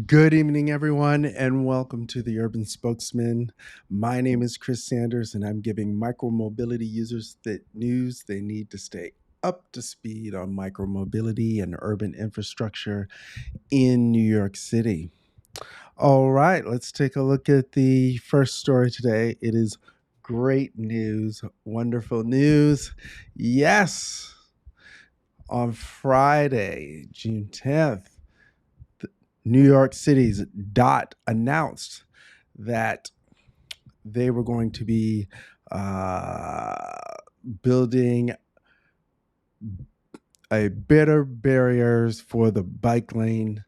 Good evening, everyone, and welcome to the Urban Spokesman. My name is Chris Sanders, and I'm giving micromobility users the news they need to stay up to speed on micromobility and urban infrastructure in New York City. All right, let's take a look at the first story today. It is great news, wonderful news. Yes, on Friday, June 10th, New York City's DOT announced that they were going to be uh, building a better barriers for the bike lane.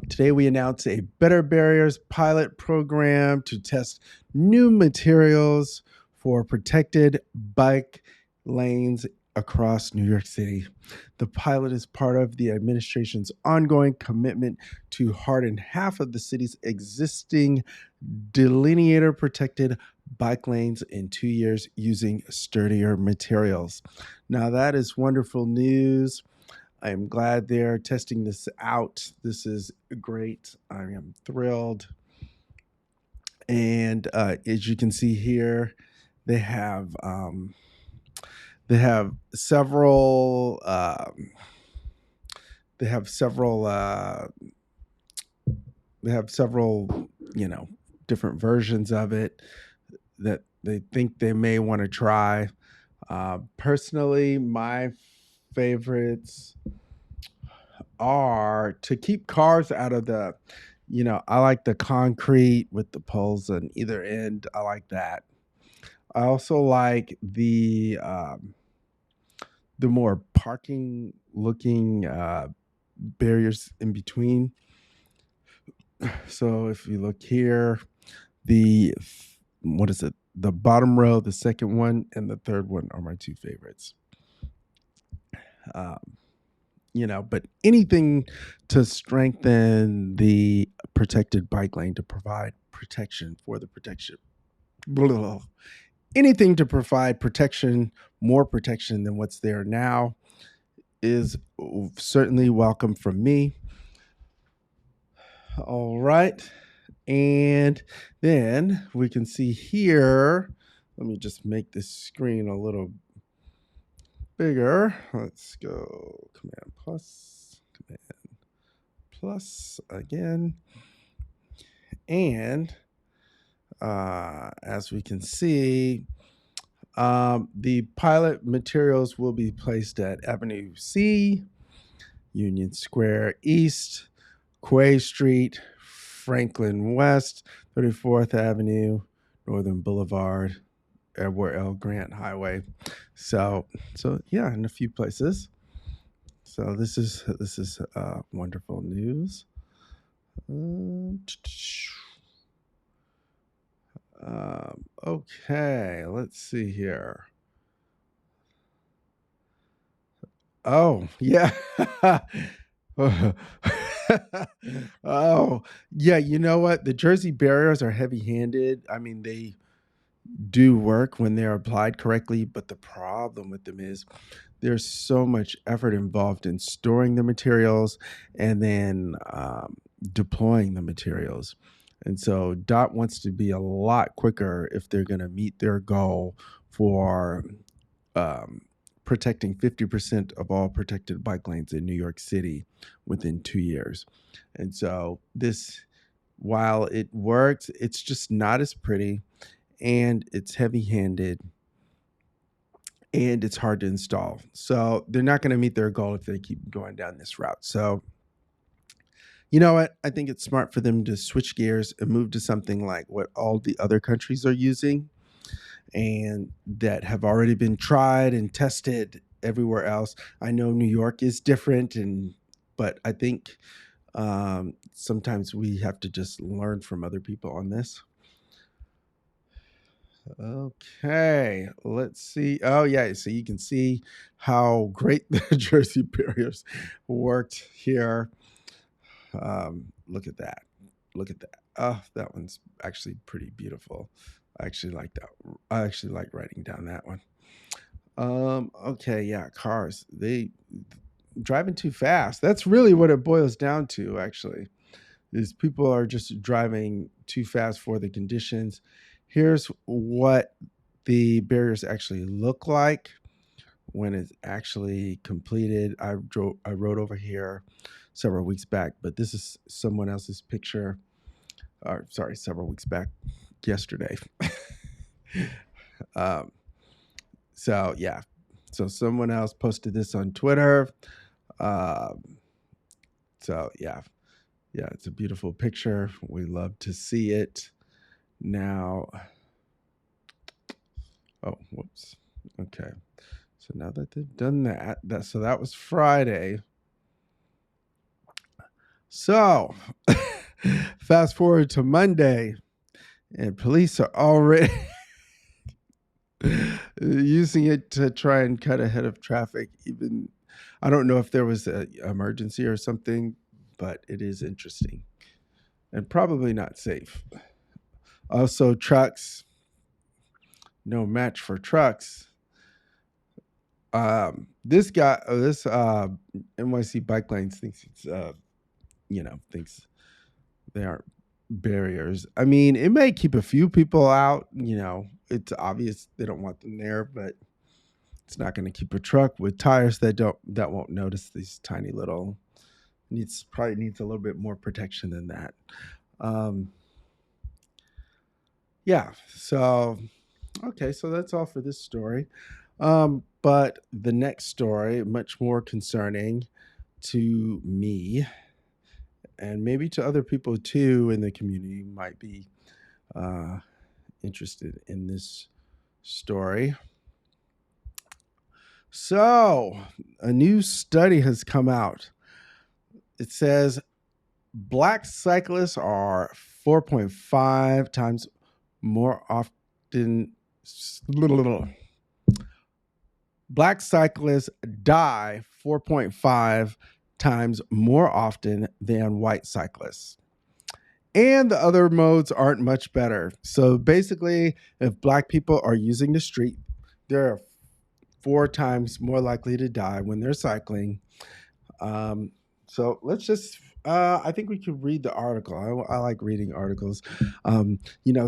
Today, we announced a Better Barriers pilot program to test new materials for protected bike lanes across New York City. The pilot is part of the administration's ongoing commitment to harden half of the city's existing delineator protected bike lanes in 2 years using sturdier materials. Now, that is wonderful news. I am glad they're testing this out. This is great. I am thrilled. And as you can see here, they have um, they have several they have several they have several different versions of it that they think they may want to try. Personally, my favorites are to keep cars out of I like the concrete with the poles on either end. I like that. I also like the more parking looking barriers in between. So if you look here, the what is it? The bottom row, the second one, and the third one are my two favorites. Um, but anything to strengthen the protected bike lane to provide protection for the protection. Blah, anything to provide protection, more protection than what's there now, is certainly welcome from me. All right. And then we can see here, let me just make this screen a little bigger. Let's go Command plus again. And as we can see, the pilot materials will be placed at Avenue C, Union Square East, Quay Street, Franklin West, 34th Avenue, Northern Boulevard, Edward L. Grant Highway. So yeah, in a few places. So this is wonderful news. Okay, let's see here. Oh yeah. Oh yeah. You know what? The Jersey barriers are heavy-handed. I mean, they do work when they're applied correctly, but the problem with them is there's so much effort involved in storing the materials and then deploying the materials. And so DOT wants to be a lot quicker if they're going to meet their goal for um, protecting 50% of all protected bike lanes in New York City within 2 years. And so this, while it works, it's just not as pretty, and it's heavy handed, and it's hard to install. So they're not going to meet their goal if they keep going down this route. So, you know what? I think it's smart for them to switch gears and move to something like what all the other countries are using and that have already been tried and tested everywhere else. I know New York is different, but I think sometimes we have to just learn from other people on this. Okay, let's see. Oh, yeah. So you can see how great the Jersey barriers worked here. Look at that. Look at that. Oh, that one's actually pretty beautiful. I actually like that. I actually like writing down that one. Okay, yeah, cars. They driving too fast. That's really what it boils down to, actually. is people are just driving too fast for the conditions. Here's what the barriers actually look like when it's actually completed. I rode over here several weeks back, but this is someone else's picture. Or sorry, several weeks back, yesterday. um, so yeah, so someone else posted this on Twitter. Um, so yeah, it's a beautiful picture. We love to see it. Now, oh, whoops. Okay. So now that they've done so that was Friday. So fast forward to Monday, and police are already using it to try and cut ahead of traffic. Even I don't know if there was an emergency or something, but it is interesting and probably not safe. Also, trucks, no match for trucks. This NYC Bike Lanes thinks it's thinks they aren't barriers. I mean, it may keep a few people out. It's obvious they don't want them there, but it's not going to keep a truck with tires that won't notice these tiny little. Probably needs a little bit more protection than that. Yeah. So okay, so that's all for this story. But the next story, much more concerning to me, and maybe to other people too in the community, might be interested in this story. So, a new study has come out. It says black cyclists are 4.5 times more often. Black cyclists die 4.5 times more often than white cyclists. And the other modes aren't much better. So basically, if black people are using the street, they're 4 times more likely to die when they're cycling. So let's just, I think we could read the article. I like reading articles.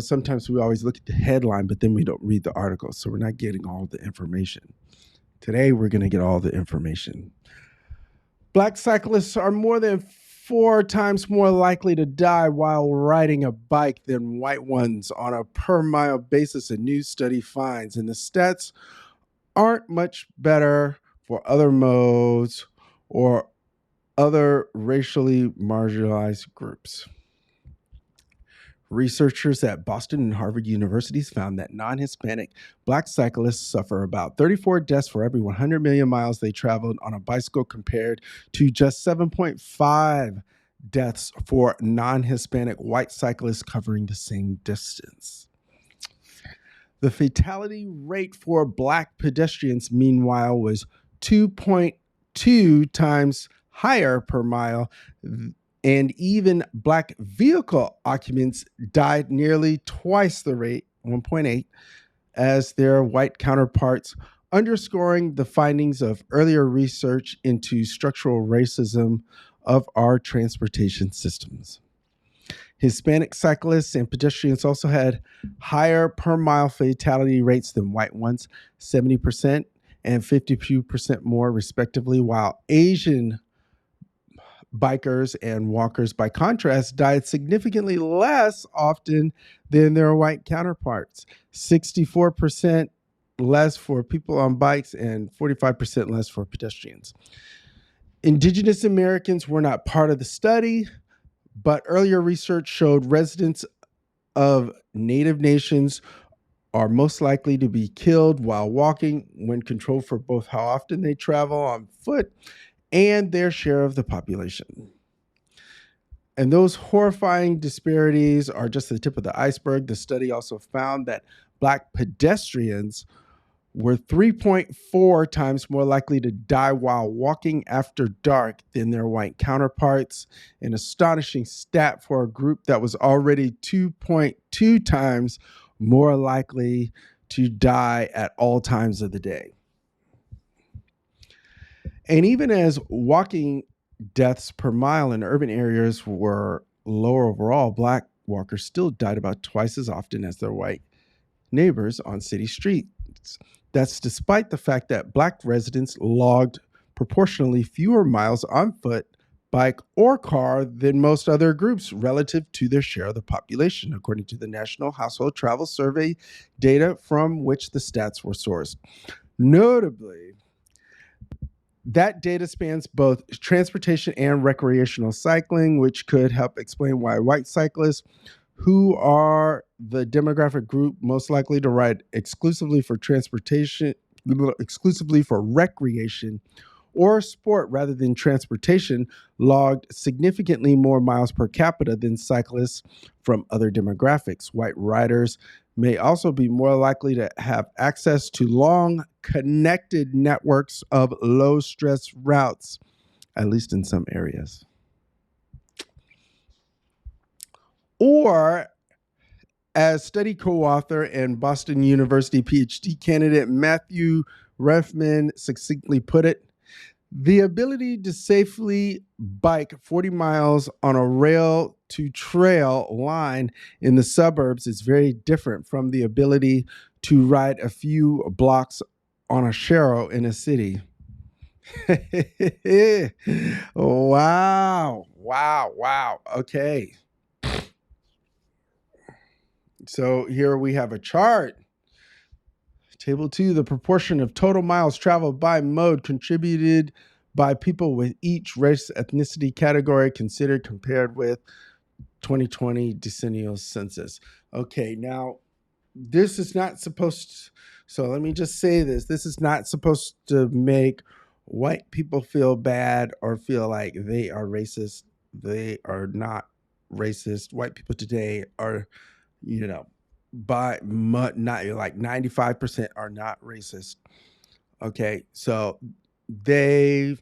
Sometimes we always look at the headline, but then we don't read the article. So we're not getting all the information. Today, we're going to get all the information. Black cyclists are more than 4 times more likely to die while riding a bike than white ones on a per mile basis, a new study finds. And the stats aren't much better for other modes or other racially marginalized groups. Researchers at Boston and Harvard universities found that non-Hispanic black cyclists suffer about 34 deaths for every 100 million miles they traveled on a bicycle compared to just 7.5 deaths for non-Hispanic white cyclists covering the same distance. The fatality rate for black pedestrians, meanwhile, was 2.2 times higher per mile, and even black vehicle occupants died nearly twice the rate, 1.8, as their white counterparts, underscoring the findings of earlier research into structural racism of our transportation systems. Hispanic cyclists and pedestrians also had higher per mile fatality rates than white ones, 70% and 52% more respectively, while Asian bikers and walkers, by contrast, died significantly less often than their white counterparts. 64% less for people on bikes and 45% less for pedestrians. Indigenous Americans were not part of the study, but earlier research showed residents of Native nations are most likely to be killed while walking when controlled for both how often they travel on foot and their share of the population. And those horrifying disparities are just the tip of the iceberg. The study also found that black pedestrians were 3.4 times more likely to die while walking after dark than their white counterparts, an astonishing stat for a group that was already 2.2 times more likely to die at all times of the day. And even as walking deaths per mile in urban areas were lower overall, black walkers still died about twice as often as their white neighbors on city streets. That's despite the fact that black residents logged proportionally fewer miles on foot, bike, or car than most other groups relative to their share of the population, according to the National Household Travel Survey data from which the stats were sourced. Notably, that data spans both transportation and recreational cycling, which could help explain why white cyclists, who are the demographic group most likely to ride exclusively for transportation, exclusively for recreation or sport rather than transportation, logged significantly more miles per capita than cyclists from other demographics. White riders may also be more likely to have access to long connected networks of low stress routes, at least in some areas. Or, as study co-author and Boston University PhD candidate Matthew Refman succinctly put it, the ability to safely bike 40 miles on a rail to trail line in the suburbs is very different from the ability to ride a few blocks on a Shero in a city. Wow. Wow. Wow. Okay. So here we have a chart. Table 2, the proportion of total miles traveled by mode contributed by people with each race ethnicity category considered compared with 2020 decennial census. Okay, now this is not supposed to, so let me just say this is not supposed to make white people feel bad or feel like they are racist. They are not racist. White people today are, you know, by not like 95% are not racist. Okay, so they,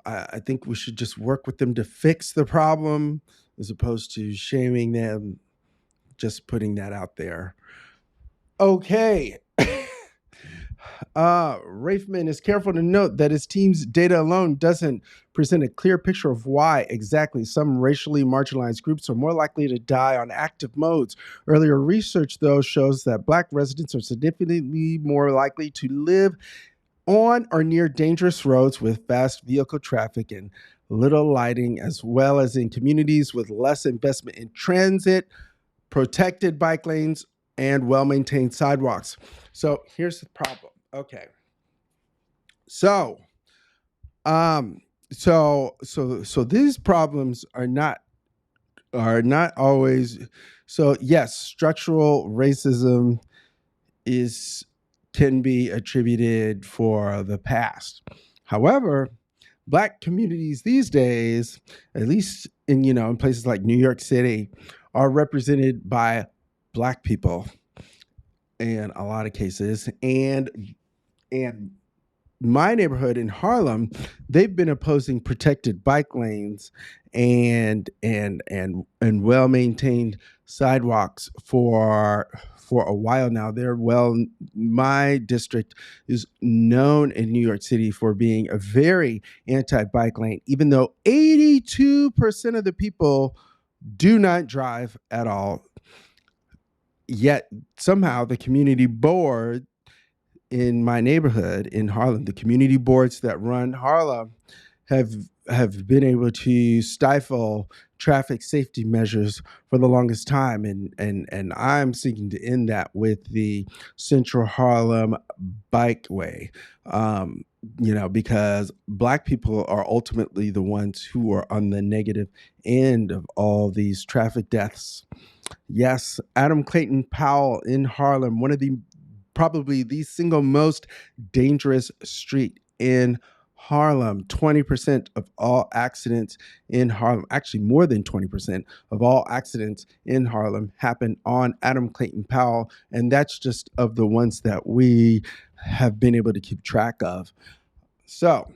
I think we should just work with them to fix the problem as opposed to shaming them, just putting that out there. Okay. Rafeman is careful to note that his team's data alone doesn't present a clear picture of why exactly some racially marginalized groups are more likely to die on active modes. Earlier research, though, shows that black residents are significantly more likely to live on or near dangerous roads with fast vehicle traffic and little lighting, as well as in communities with less investment in transit, protected bike lanes, and well-maintained sidewalks. So here's the problem. Okay. So, so these problems are not always. So yes, structural racism is can be attributed for the past. However, black communities these days, at least in places like New York City, are represented by black people in a lot of cases, and my neighborhood in Harlem, they've been opposing protected bike lanes and well maintained sidewalks for a while now. My district is known in New York City for being a very anti bike lane, even though 82% of the people do not drive at all. Yet somehow the community board in my neighborhood in Harlem, the community boards that run Harlem have been able to stifle traffic safety measures for the longest time, and I'm seeking to end that with the Central Harlem Bikeway. Because black people are ultimately the ones who are on the negative end of all these traffic deaths. Yes, Adam Clayton Powell in Harlem, one of the probably the single most dangerous street in Harlem. 20% of all accidents in Harlem, actually more than 20% of all accidents in Harlem happen on Adam Clayton Powell. And that's just of the ones that we have been able to keep track of. So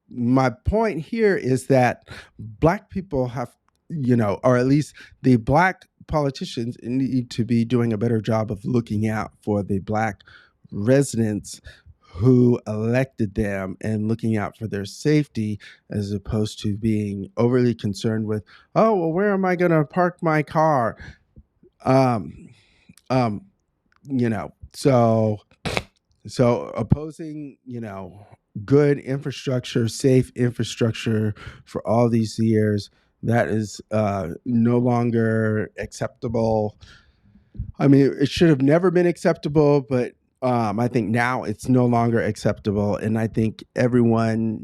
my point here is that black people have, or at least the black politicians need to be doing a better job of looking out for the black residents who elected them and looking out for their safety as opposed to being overly concerned with, oh, well, where am I going to park my car? Um, um, you know, so opposing, good infrastructure, safe infrastructure for all these years, that is no longer acceptable. I mean, it should have never been acceptable, but I think now it's no longer acceptable. And I think everyone,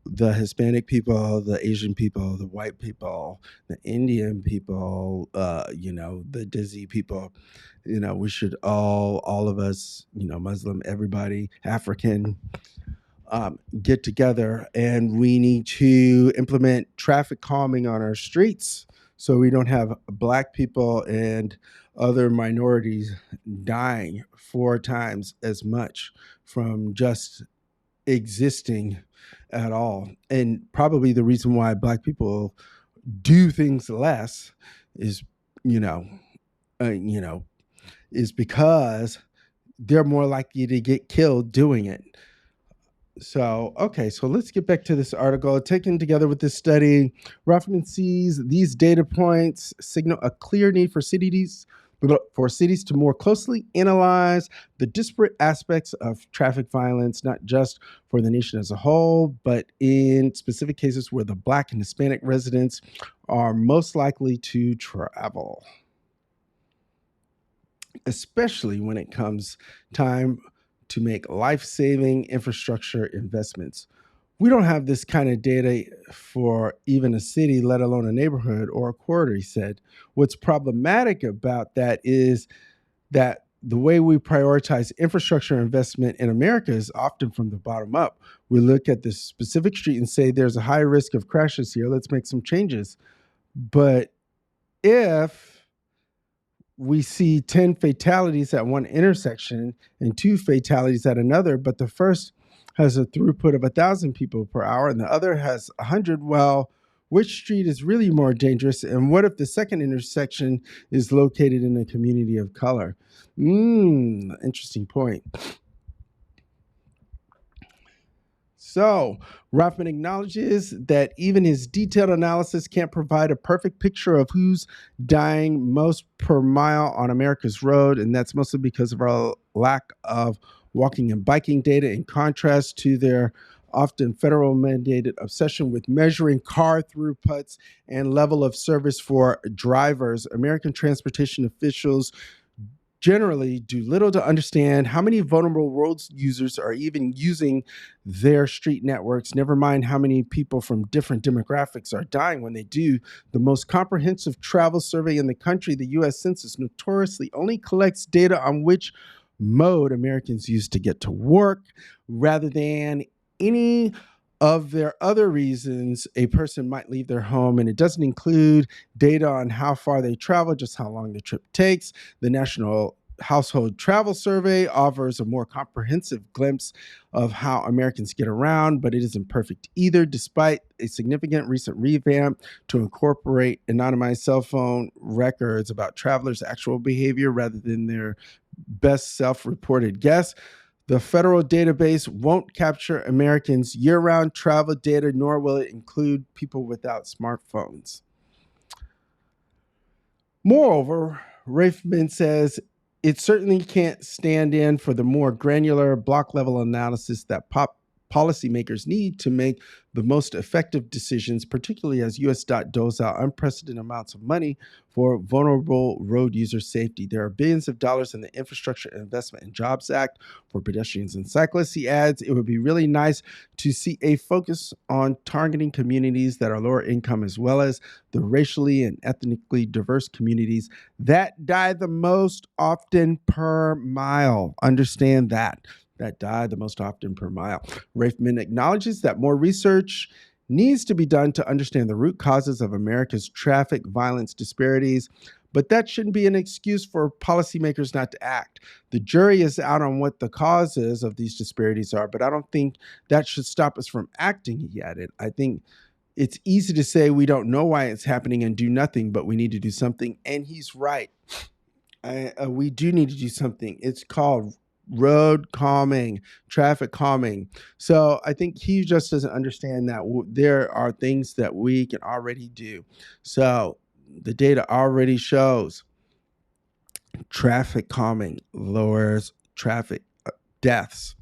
the Hispanic people, the Asian people, the white people, the Indian people, the Dizzy people, we should all of us, Muslim, everybody, African, get together, and we need to implement traffic calming on our streets so we don't have black people and other minorities dying 4 times as much from just existing at all. And probably the reason why black people do things less is, you know, you know, is because they're more likely to get killed doing it. So, okay, so let's get back to this article. Taken together with this study, Ruffman sees these data points signal a clear need for cities to more closely analyze the disparate aspects of traffic violence, not just for the nation as a whole, but in specific cases where the Black and Hispanic residents are most likely to travel, especially when it comes time to make life-saving infrastructure investments. We don't have this kind of data for even a city, let alone a neighborhood or a quarter, he said. What's problematic about that is that the way we prioritize infrastructure investment in America is often from the bottom up. We look at this specific street and say, there's a high risk of crashes here, let's make some changes. But if we see 10 fatalities at one intersection and 2 fatalities at another, but the first has a throughput of 1,000 people per hour and the other has 100. Well, which street is really more dangerous? And what if the second intersection is located in a community of color? Interesting point. So, Rothman acknowledges that even his detailed analysis can't provide a perfect picture of who's dying most per mile on America's road, and that's mostly because of our lack of walking and biking data, in contrast to their often federal mandated obsession with measuring car throughputs and level of service for drivers. American transportation officials generally do little to understand how many vulnerable road users are even using their street networks, never mind how many people from different demographics are dying when they do. The most comprehensive travel survey in the country, the US Census, notoriously only collects data on which mode Americans use to get to work rather than any of their other reasons a person might leave their home. And it doesn't include data on how far they travel, just how long the trip takes. The National Household Travel Survey offers a more comprehensive glimpse of how Americans get around, but it isn't perfect either, despite a significant recent revamp to incorporate anonymized cell phone records about travelers' actual behavior rather than their best self-reported guess. The federal database won't capture Americans' year-round travel data, nor will it include people without smartphones. Moreover, Raifman says it certainly can't stand in for the more granular block-level analysis that policymakers need to make the most effective decisions, particularly as USDOT doles out unprecedented amounts of money for vulnerable road user safety. There are billions of dollars in the Infrastructure Investment and Jobs Act for pedestrians and cyclists. He adds, it would be really nice to see a focus on targeting communities that are lower income, as well as the racially and ethnically diverse communities that die the most often per mile. Understand that die the most often per mile. Raifman acknowledges that more research needs to be done to understand the root causes of America's traffic violence disparities, but that shouldn't be an excuse for policymakers not to act. The jury is out on what the causes of these disparities are, but I don't think that should stop us from acting yet. I think it's easy to say we don't know why it's happening and do nothing, but we need to do something. And he's right. We do need to do something. It's called road calming, traffic calming. So I think he just doesn't understand that there are things that we can already do. So the data already shows traffic calming lowers traffic deaths.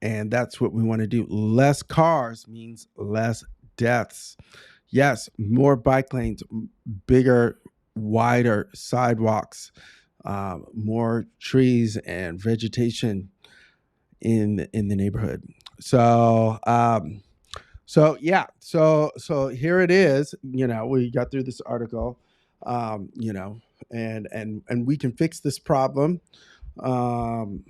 And that's what we want to do. Less cars means less deaths. Yes, more bike lanes, bigger, wider sidewalks, more trees and vegetation in the neighborhood. So so here it is. We got through this article. You know, and we can fix this problem. Um,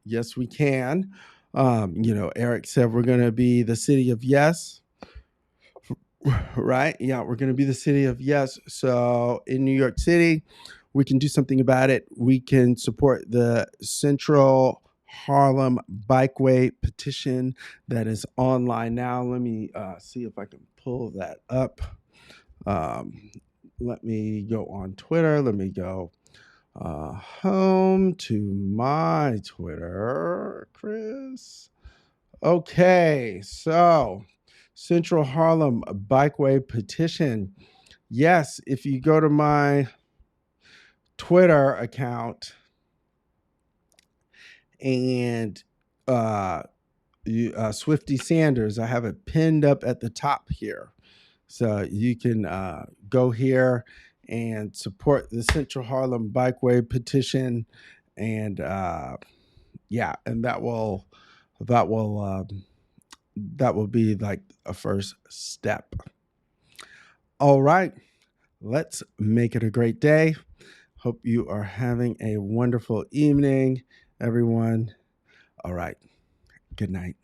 yes, we can. Eric said we're going to be the city of yes. Right? Yeah, we're going to be the city of yes. So in New York City, we can do something about it. We can support the Central Harlem Bikeway petition that is online now. Let me see if I can pull that up. Um, Let me go on Twitter. Let me go home to my Twitter, Chris. Okay, so Central Harlem Bikeway petition. Yes, if you go to my Twitter account and Swifty Sanders, I have it pinned up at the top here. So you can go here and support the Central Harlem Bikeway petition, and and that will that will be like a first step. All right, let's make it a great day. Hope you are having a wonderful evening, everyone. All right, good night.